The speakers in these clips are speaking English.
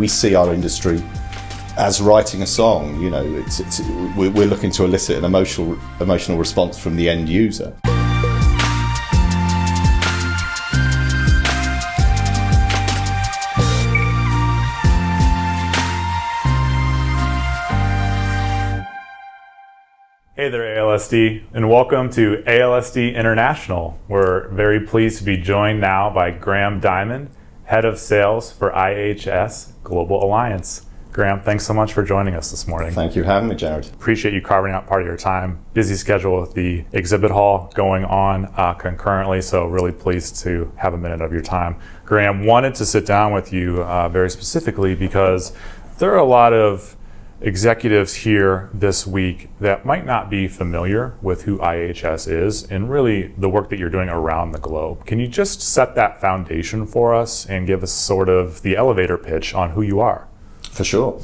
We see our industry as writing a song. We're looking to elicit an emotional response from the end user. Hey there, ALSD, and welcome to ALSD International. We're very pleased to be joined now by Graham Dimond, Head of Sales for IHS Global Alliance. Graham, thanks so much for joining us this morning. Thank you for having me, Jared. Appreciate you carving out part of your time. Busy schedule with the exhibit hall going on concurrently, so really pleased to have a minute of your time. Graham, wanted to sit down with you very specifically because there are a lot of executives here this week that might not be familiar with who IHS is and really the work that you're doing around the globe. Can you just set that foundation for us and give us sort of the elevator pitch on who you are? For sure.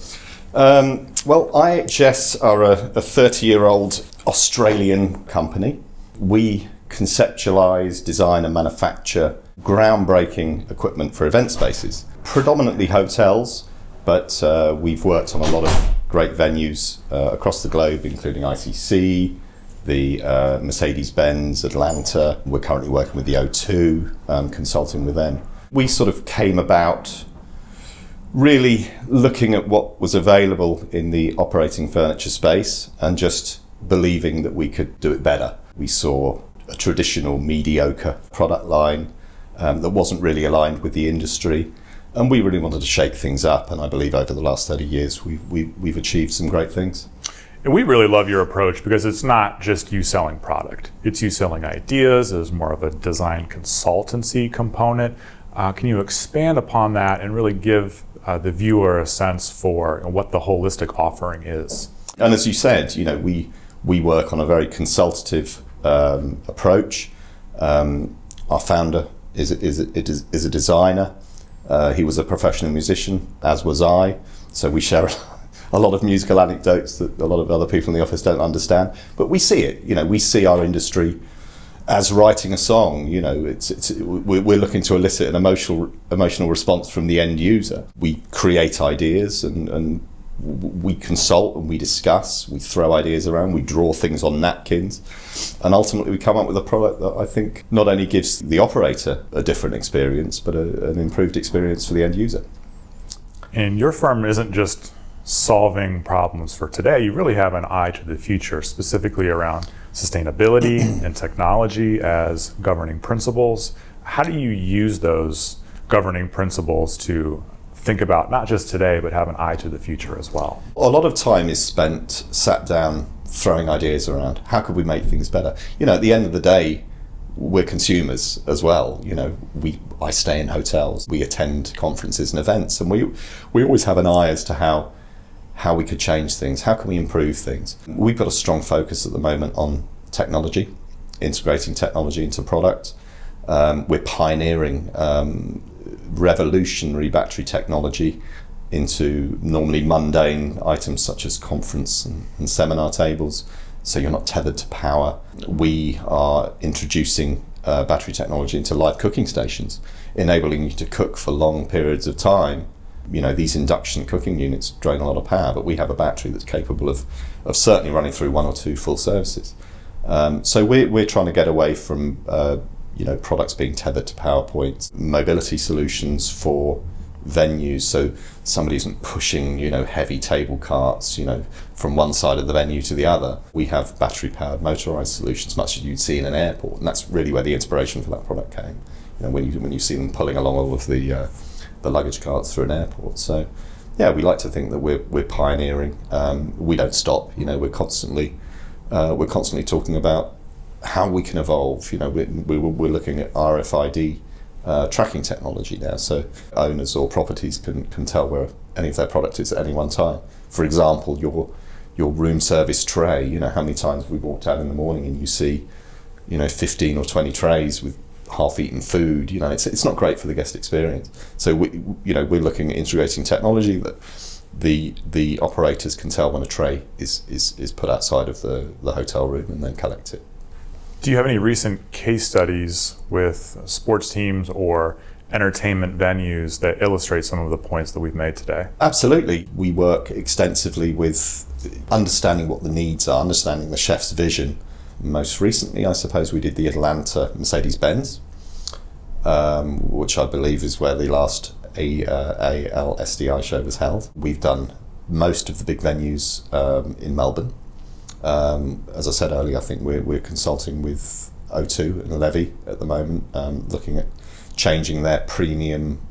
Well, IHS are a 30-year-old Australian company. We conceptualize, design and manufacture groundbreaking equipment for event spaces, predominantly hotels, but we've worked on a lot of great venues across the globe, including ICC, the Mercedes-Benz, Atlanta. We're currently working with the O2, consulting with them. We sort of came about really looking at what was available in the operating furniture space and just believing that we could do it better. We saw a traditional mediocre product line that wasn't really aligned with the industry. And we really wanted to shake things up, and I believe over the last 30 years we've achieved some great things. And we really love your approach because it's not just you selling product. It's you selling ideas. There's more of a design consultancy component. Can you expand upon that and really give the viewer a sense for what the holistic offering is? And as you said, we work on a very consultative approach. Our founder is a designer. He was a professional musician, as was I, so we share a lot of musical anecdotes that a lot of other people in the office don't understand. But we see it, we see our industry as writing a song. We're looking to elicit an emotional response from the end user. We create ideas and we consult and we discuss, we throw ideas around, we draw things on napkins, and ultimately we come up with a product that I think not only gives the operator a different experience, but an improved experience for the end user. And your firm isn't just solving problems for today, you really have an eye to the future, specifically around sustainability and technology as governing principles. How do you use those governing principles to think about not just today, but have an eye to the future as well? A lot of time is spent sat down throwing ideas around. How could we make things better? At the end of the day, we're consumers as well. I stay in hotels, we attend conferences and events, and we always have an eye as to how we could change things, how can we improve things. We've got a strong focus at the moment on technology, integrating technology into product. We're pioneering revolutionary battery technology into normally mundane items such as conference and seminar tables, so you're not tethered to power. We are introducing battery technology into live cooking stations, enabling you to cook for long periods of time. These induction cooking units drain a lot of power, but we have a battery that's capable of certainly running through 1 or 2 full services. So we're trying to get away from products being tethered to power points, mobility solutions for venues, so somebody isn't pushing heavy table carts from one side of the venue to the other. We have battery powered motorized solutions, much as you'd see in an airport, and that's really where the inspiration for that product came. When you see them pulling along all of the luggage carts through an airport. So yeah, we like to think that we're pioneering. We don't stop. We're constantly talking about how we can evolve. We're looking at RFID tracking technology now, so owners or properties can tell where any of their product is at any one time. For example, your room service tray. How many times we walked out in the morning and you see 15 or 20 trays with half-eaten food. It's not great for the guest experience. So we're looking at integrating technology that the operators can tell when a tray is put outside of the hotel room and then collect it. Do you have any recent case studies with sports teams or entertainment venues that illustrate some of the points that we've made today? Absolutely. We work extensively with understanding what the needs are, understanding the chef's vision. Most recently, I suppose, we did the Atlanta Mercedes-Benz, which I believe is where the last ALSD show was held. We've done most of the big venues in Melbourne. As I said earlier, I think we're consulting with O2 and Levy at the moment, looking at changing their premium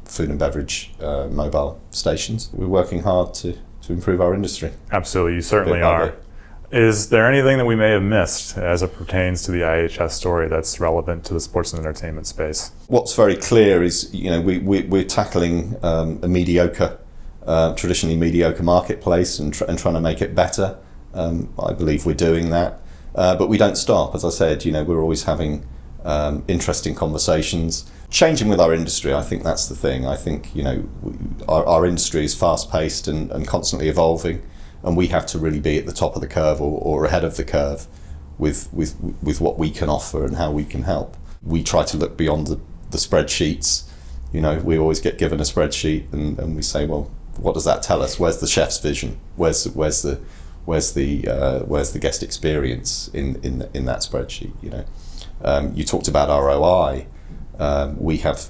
food and beverage mobile stations. We're working hard to improve our industry. Absolutely, you certainly are. Is there anything that we may have missed as it pertains to the IHS story that's relevant to the sports and entertainment space? What's very clear is, we're tackling a mediocre, traditionally mediocre marketplace and trying to make it better. I believe we're doing that, but we don't stop. As I said, we're always having interesting conversations, changing with our industry. I think that's the thing. I think our industry is fast-paced and constantly evolving, and we have to really be at the top of the curve or ahead of the curve with what we can offer and how we can help. We try to look beyond the spreadsheets. We always get given a spreadsheet and we say, well, what does that tell us? Where's the chef's vision? Where's the guest experience in that spreadsheet? You talked about ROI.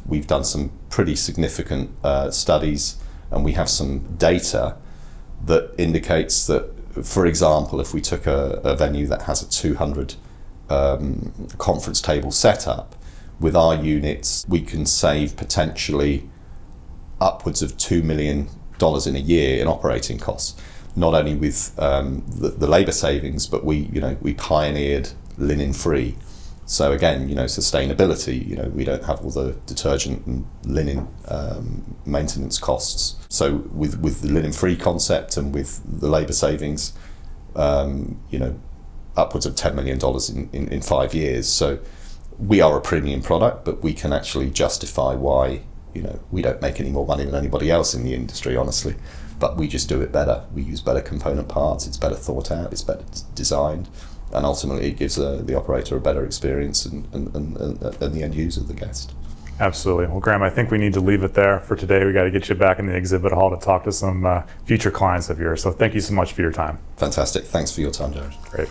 We've done some pretty significant studies, and we have some data that indicates that, for example, if we took a venue that has a 200 conference table setup, with our units, we can save potentially upwards of $2 million in a year in operating costs. Not only with the labour savings, but we pioneered linen-free. So again, sustainability. We don't have all the detergent and linen maintenance costs. So with the linen-free concept and with the labour savings, upwards of $10 million in 5 years. So we are a premium product, but we can actually justify why we don't make any more money than anybody else in the industry, honestly. But we just do it better. We use better component parts. It's better thought out. It's better designed. And ultimately, it gives the operator a better experience and the end user, the guest. Absolutely. Well, Graham, I think we need to leave it there for today. We got to get you back in the exhibit hall to talk to some future clients of yours. So thank you so much for your time. Fantastic. Thanks for your time, Jared. Great.